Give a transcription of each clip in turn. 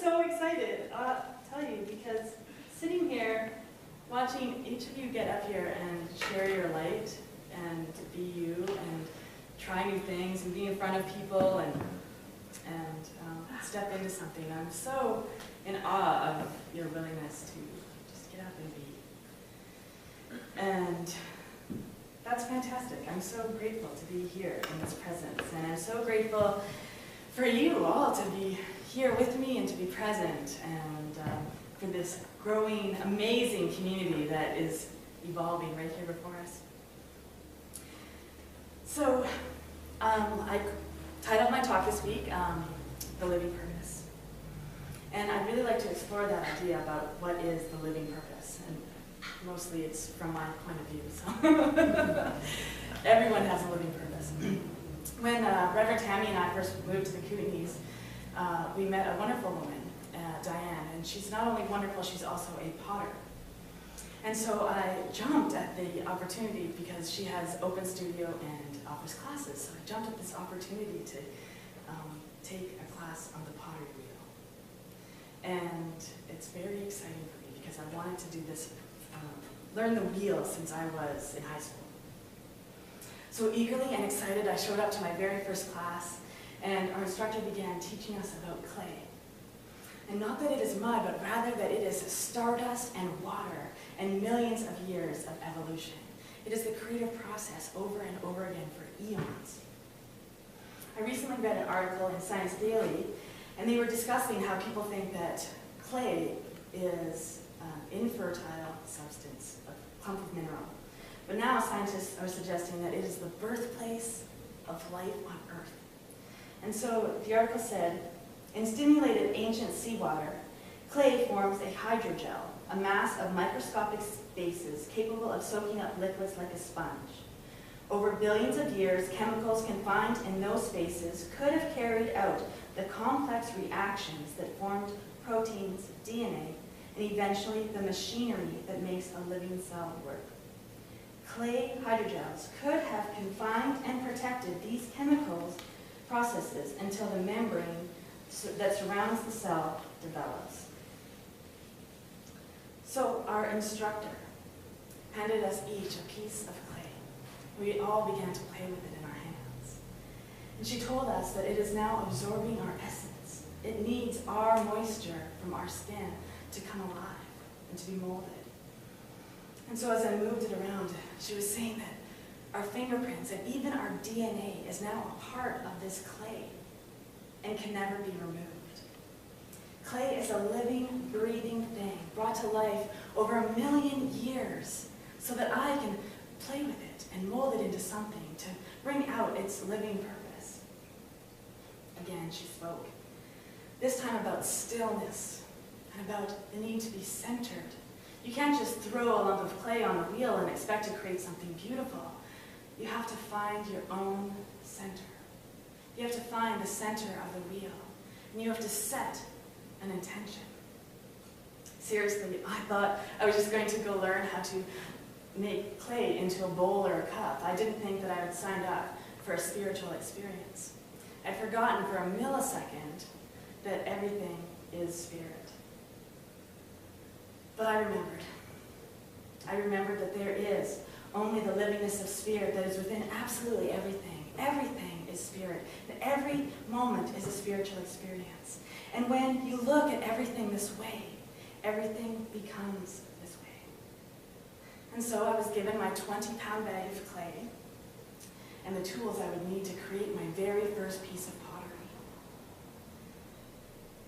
so excited, I'll tell you, because sitting here, watching each of you get up here and share your light and be you and try new things and be in front of people and step into something. I'm so in awe of your willingness to just get up and be. And that's fantastic. I'm so grateful to be here in this presence. And I'm so grateful for you all to be here with me and to be present and for this growing, amazing community that is evolving right here before us. So I titled my talk this week, The Living Purpose. And I'd really like to explore that idea about what is the living purpose. And mostly it's from my point of view, so everyone has a living purpose. When Reverend Tammy and I first moved to the Kootenays, we met a wonderful woman, Diane, and she's not only wonderful, she's also a potter. And so I jumped at the opportunity because she has open studio and offers classes. So I jumped at this opportunity to take a class on the pottery wheel. And it's very exciting for me because I wanted to do this, learn the wheel since I was in high school. So eagerly and excited, I showed up to my very first class, and our instructor began teaching us about clay. And not that it is mud, but rather that it is stardust and water and millions of years of evolution. It is the creative process over and over again for eons. I recently read an article in Science Daily, and they were discussing how people think that clay is an infertile substance, a clump of mineral. But now scientists are suggesting that it is the birthplace of life on Earth. And so the article said, in stimulated ancient seawater, clay forms a hydrogel, a mass of microscopic spaces capable of soaking up liquids like a sponge. Over billions of years, chemicals confined in those spaces could have carried out the complex reactions that formed proteins, DNA, and eventually the machinery that makes a living cell work. Clay hydrogels could have confined and protected these chemicals processes until the membrane that surrounds the cell develops. So our instructor handed us each a piece of clay. We all began to play with it in our hands. And she told us that it is now absorbing our essence. It needs our moisture from our skin to come alive and to be molded. And so as I moved it around, she was saying that our fingerprints and even our DNA is now a part of this clay and can never be removed. Clay is a living, breathing thing brought to life over 1 million years so that I can play with it and mold it into something to bring out its living purpose. Again, she spoke, this time about stillness and about the need to be centered. You can't just throw a lump of clay on the wheel and expect to create something beautiful. You have to find your own center. You have to find the center of the wheel, and you have to set an intention. Seriously, I thought I was just going to go learn how to make clay into a bowl or a cup. I didn't think that I had signed up for a spiritual experience. I'd forgotten for a millisecond that everything is spirit. But I remembered. I remembered that there is only the livingness of spirit that is within absolutely everything. Everything is spirit. That every moment is a spiritual experience. And when you look at everything this way, everything becomes this way. And so I was given my 20-pound bag of clay and the tools I would need to create my very first piece of pottery.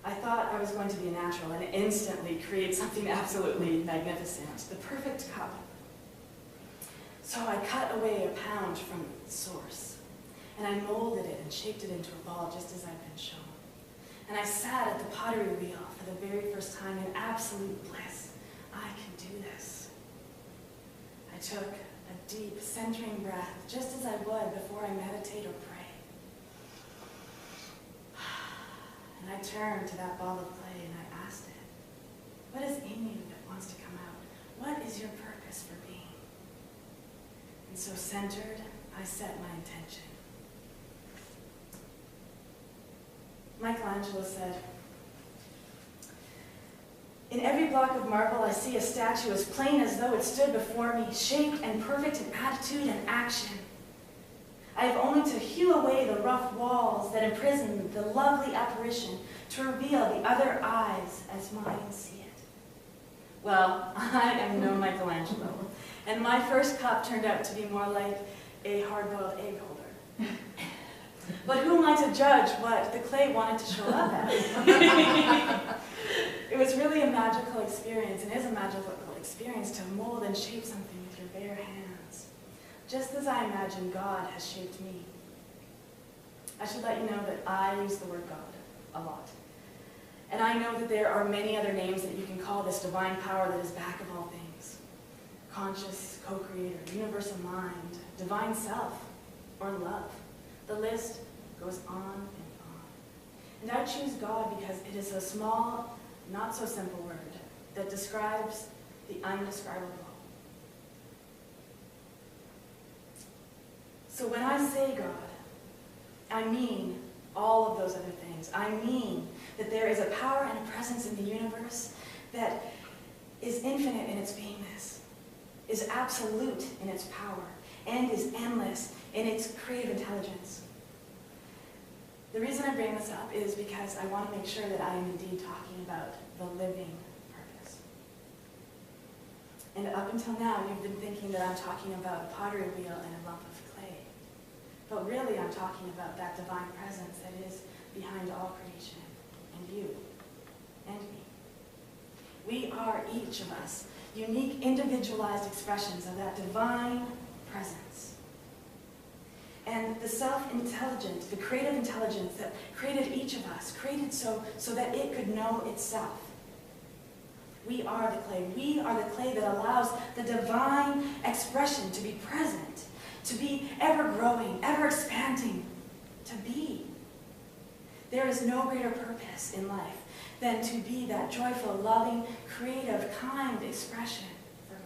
I thought I was going to be a natural and instantly create something absolutely magnificent, the perfect cup. So I cut away a pound from its source, and I molded it and shaped it into a ball just as I'd been shown. And I sat at the pottery wheel for the very first time in absolute bliss. I can do this. I took a deep, centering breath, just as I would before I meditate or pray. And I turned to that ball of clay and I asked it, what is in you that wants to come out? What is your purpose for being? And so centered, I set my intention. Michelangelo said, In every block of marble, I see a statue as plain as though it stood before me, shaped and perfect in attitude and action. I have only to hew away the rough walls that imprison the lovely apparition to reveal the other eyes as mine see it. Well, I am no Michelangelo, and my first cup turned out to be more like a hard-boiled egg holder. But who am I to judge what the clay wanted to show up as? It was really a magical experience, and is a magical experience to mold and shape something with your bare hands, just as I imagine God has shaped me. I should let you know that I use the word God a lot. And I know that there are many other names that you can call this divine power that is back of all things. Conscious co-creator, universal mind, divine self, or love. The list goes on and on. And I choose God because it is a small, not so simple word that describes the undescribable. So when I say God, I mean all of those other things. I mean that there is a power and a presence in the universe that is infinite in its beingness, is absolute in its power, and is endless in its creative intelligence. The reason I bring this up is because I want to make sure that I am indeed talking about the living purpose. And up until now, you've been thinking that I'm talking about a pottery wheel and a lump of clay. But really, I'm talking about that divine presence that is behind all creation, and you, and me. We are, each of us, unique, individualized expressions of that divine presence. And the self-intelligence, the creative intelligence that created each of us, created so that it could know itself. We are the clay. We are the clay that allows the divine expression to be present, to be ever-growing, ever-expanding, to be. There is no greater purpose in life than to be that joyful, loving, creative, kind expression for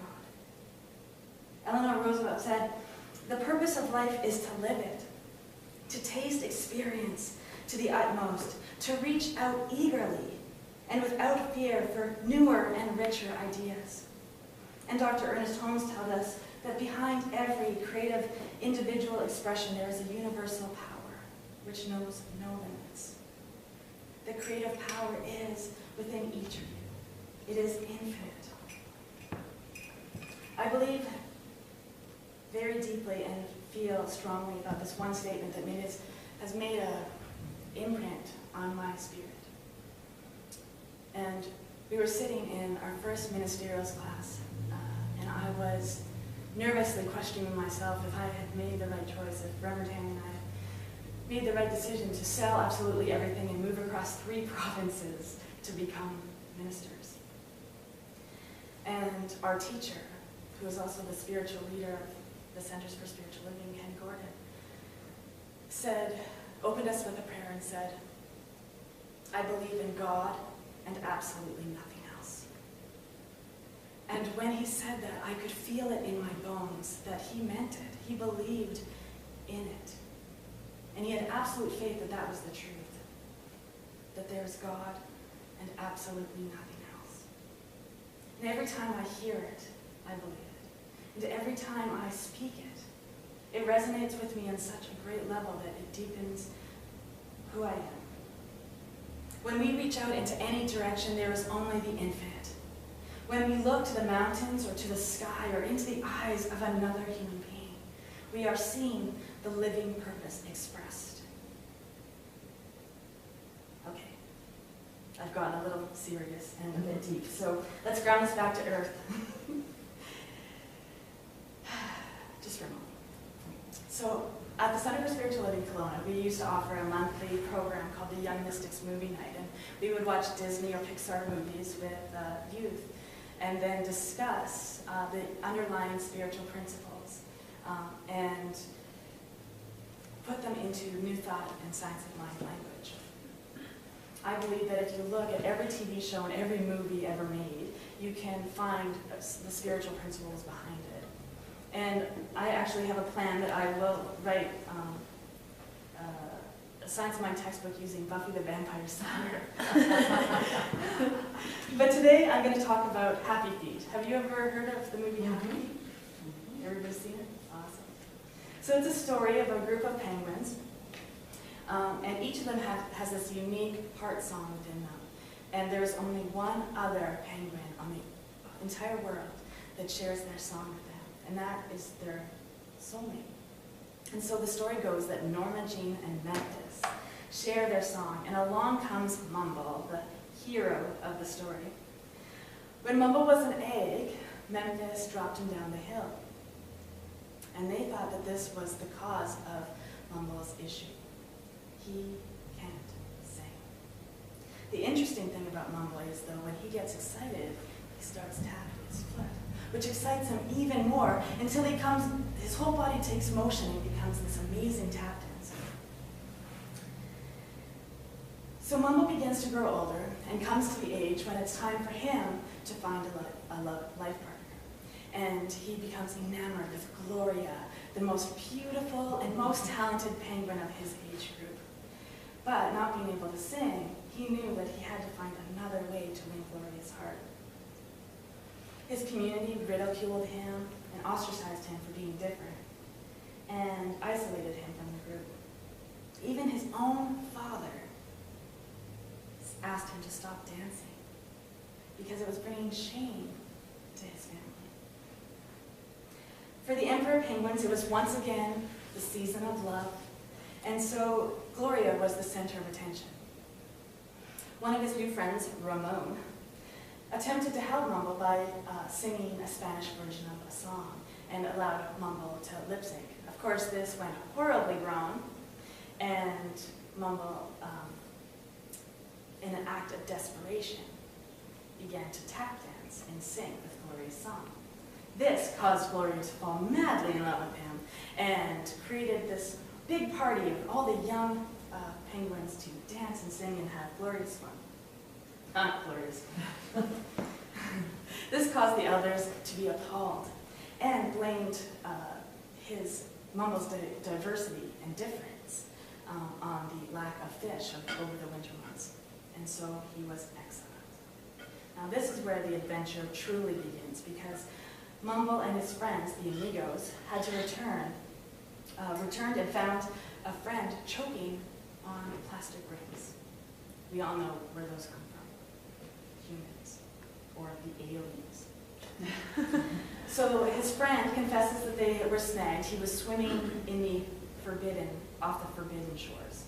God. Eleanor Roosevelt said, "The purpose of life is to live it, to taste experience to the utmost, to reach out eagerly and without fear for newer and richer ideas." And Dr. Ernest Holmes tells us that behind every creative individual expression there is a universal power which knows no limits. The creative power is within each of you. It is infinite. I believe very deeply and feel strongly about this one statement that has made an imprint on my spirit. And we were sitting in our first ministerials class, and I was nervously questioning myself if I had made the right choice, if Reverend Tammy and I had made the right decision to sell absolutely everything and move across 3 provinces to become ministers. And our teacher, who is also the spiritual leader of the Centers for Spiritual Living, Ken Gordon, opened us with a prayer and said, "I believe in God and absolutely nothing else." And when he said that, I could feel it in my bones that he meant it. He believed in it. And he had absolute faith that that was the truth, that there is God and absolutely nothing else. And every time I hear it, I believe it. And every time I speak it, it resonates with me on such a great level that it deepens who I am. When we reach out into any direction, there is only the infinite. When we look to the mountains or to the sky or into the eyes of another human being, we are seeing the living purpose expressed. Okay, I've gotten a little serious and a bit deep, so let's ground this back to earth. Just for a moment. So, at the Center for Spiritual Living Kelowna, we used to offer a monthly program called the Young Mystics Movie Night, and we would watch Disney or Pixar movies with youth and then discuss the underlying spiritual principles and put them into new thought and science of mind language. I believe that if you look at every TV show and every movie ever made, you can find the spiritual principles behind it. And I actually have a plan that I will write a science of my textbook using Buffy the Vampire Slayer. But today I'm going to talk about Happy Feet. Have you ever heard of the movie Happy Feet? Everybody seen it? Awesome. So it's a story of a group of penguins, and each of them has this unique part song within them. And there's only one other penguin on the entire world that shares their song with them, and that is their soulmate. And so the story goes that Norma, Jean, and Memphis share their song, and along comes Mumble, the hero of the story. When Mumble was an egg, Memphis dropped him down the hill. And they thought that this was the cause of Mumble's issue. He can't sing. The interesting thing about Mumble is, though, when he gets excited, he starts tapping his foot, which excites him even more until his whole body takes motion and becomes this amazing tap dancer. So Mumble begins to grow older and comes to the age when it's time for him to find a life partner. And he becomes enamored with Gloria, the most beautiful and most talented penguin of his age group. But not being able to sing, he knew that he had to find another way to win Gloria's heart. His community ridiculed him and ostracized him for being different and isolated him from the group. Even his own father asked him to stop dancing because it was bringing shame to his family. For the Emperor Penguins, it was once again the season of love, and so Gloria was the center of attention. One of his new friends, Ramon, attempted to help Mumble by singing a Spanish version of a song and allowed Mumble to lip sync. Of course, this went horribly wrong, and Mumble, in an act of desperation, began to tap dance and sing with Gloria's song. This caused Gloria to fall madly in love with him and created this big party of all the young penguins to dance and sing and have Gloria's fun. Not Gloria's fun. This caused the elders to be appalled and blamed Mumble's diversity and difference on the lack of fish over the winter months. And so he was exiled. Now this is where the adventure truly begins, because Mumble and his friends, the amigos, had to returned and found a friend choking on plastic rings. We all know where those come from. Humans, or the aliens. So his friend confesses that they were snagged. He was swimming off the forbidden shores.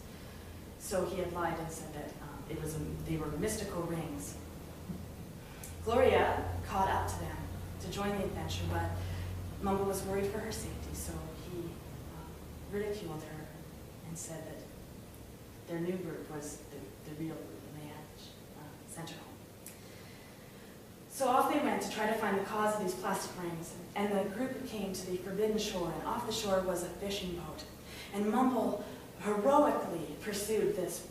So he had lied and said that they were mystical rings. Gloria caught up to them to join the adventure, but Mumble was worried for her safety, so he ridiculed her and said that their new group was the real group, and they had sent her home. So off they went to try to find the cause of these plastic rings, and the group came to the forbidden shore, and off the shore was a fishing boat. And Mumble heroically pursued this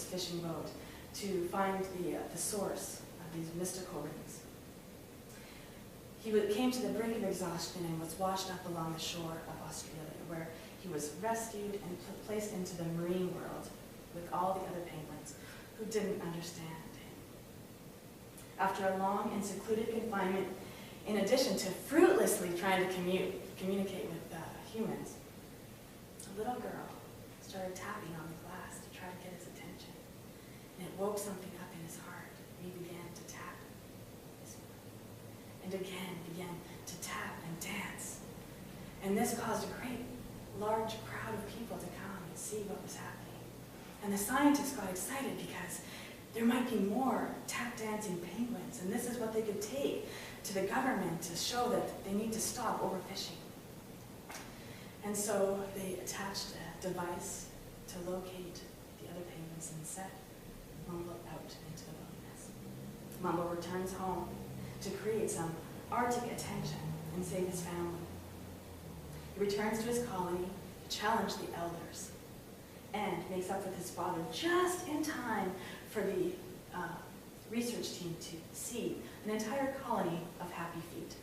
fishing boat to find the source of these mystical rings. He came to the brink of exhaustion and was washed up along the shore of Australia, where he was rescued and placed into the marine world with all the other penguins who didn't understand him. After a long and secluded confinement, in addition to fruitlessly trying to communicate with humans, a little girl started tapping on the glass to try to get his attention. And it woke something up in his heart, and he began to tap this one. And again began to tap and dance. And this caused a great, large crowd of people to come and see what was happening. And the scientists got excited because there might be more tap dancing penguins, and this is what they could take to the government to show that they need to stop overfishing. And so they attached a device to locate the other penguins and set Mumble out into the wilderness. Mumble returns home to create some Arctic attention and save his family. He returns to his colony to challenge the elders and makes up with his father just in time for the research team to see an entire colony of happy feet.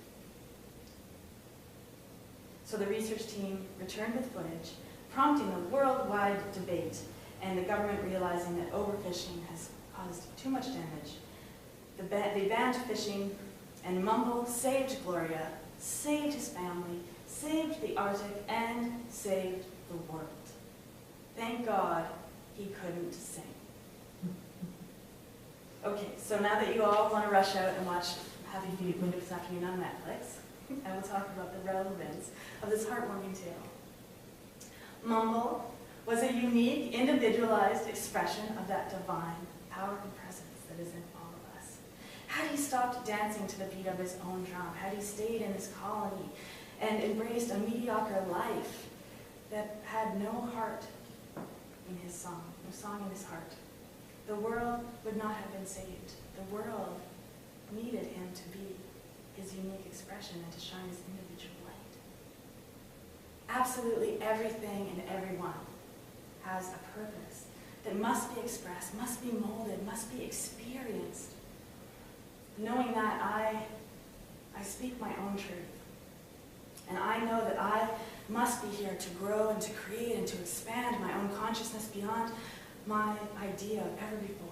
So the research team returned with footage, prompting a worldwide debate and the government realizing that overfishing has caused too much damage, they banned fishing, and Mumble saved Gloria, saved his family, saved the Arctic, and saved the world. Thank God he couldn't sing. Okay, so now that you all want to rush out and watch Happy Feet Window this afternoon on Netflix, I will talk about the relevance of this heartwarming tale. Mumble was a unique, individualized expression of that divine power and presence that is in all of us. Had he stopped dancing to the beat of his own drum, had he stayed in his colony and embraced a mediocre life that had no heart in his song, no song in his heart, the world would not have been saved. The world needed him to be his unique expression and to shine his individual light. Absolutely everything and everyone has a purpose that must be expressed, must be molded, must be experienced. Knowing that I speak my own truth. And I know that I must be here to grow and to create and to expand my own consciousness beyond my idea of ever before.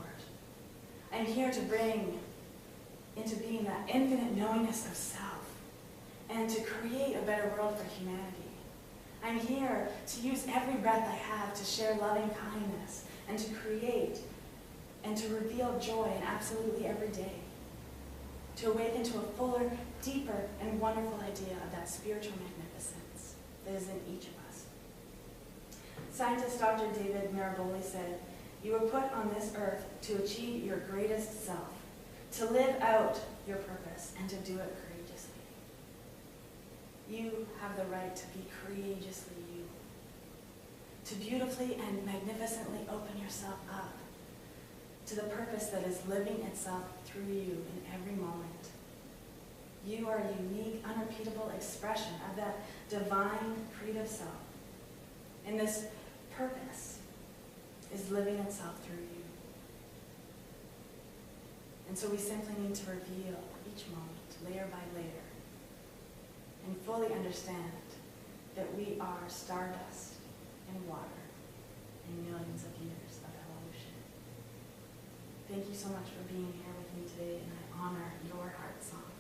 I'm here to bring into being that infinite knowingness of self and to create a better world for humanity. I'm here to use every breath I have to share loving kindness and to create and to reveal joy in absolutely every day. To awaken to a fuller, deeper, and wonderful idea of that spiritual magnificence that is in each of us. Scientist Dr. David Maraboli said, "You were put on this earth to achieve your greatest self, to live out your purpose, and to do it courageously." You have the right to be courageously you, to beautifully and magnificently open yourself up to the purpose that is living itself through you in every moment. You are a unique, unrepeatable expression of that divine, creative self. And this purpose is living itself through you. And so we simply need to reveal each moment, layer by layer, and fully understand that we are stardust and water in millions of years of evolution. Thank you so much for being here with me today, and I honor your heart song.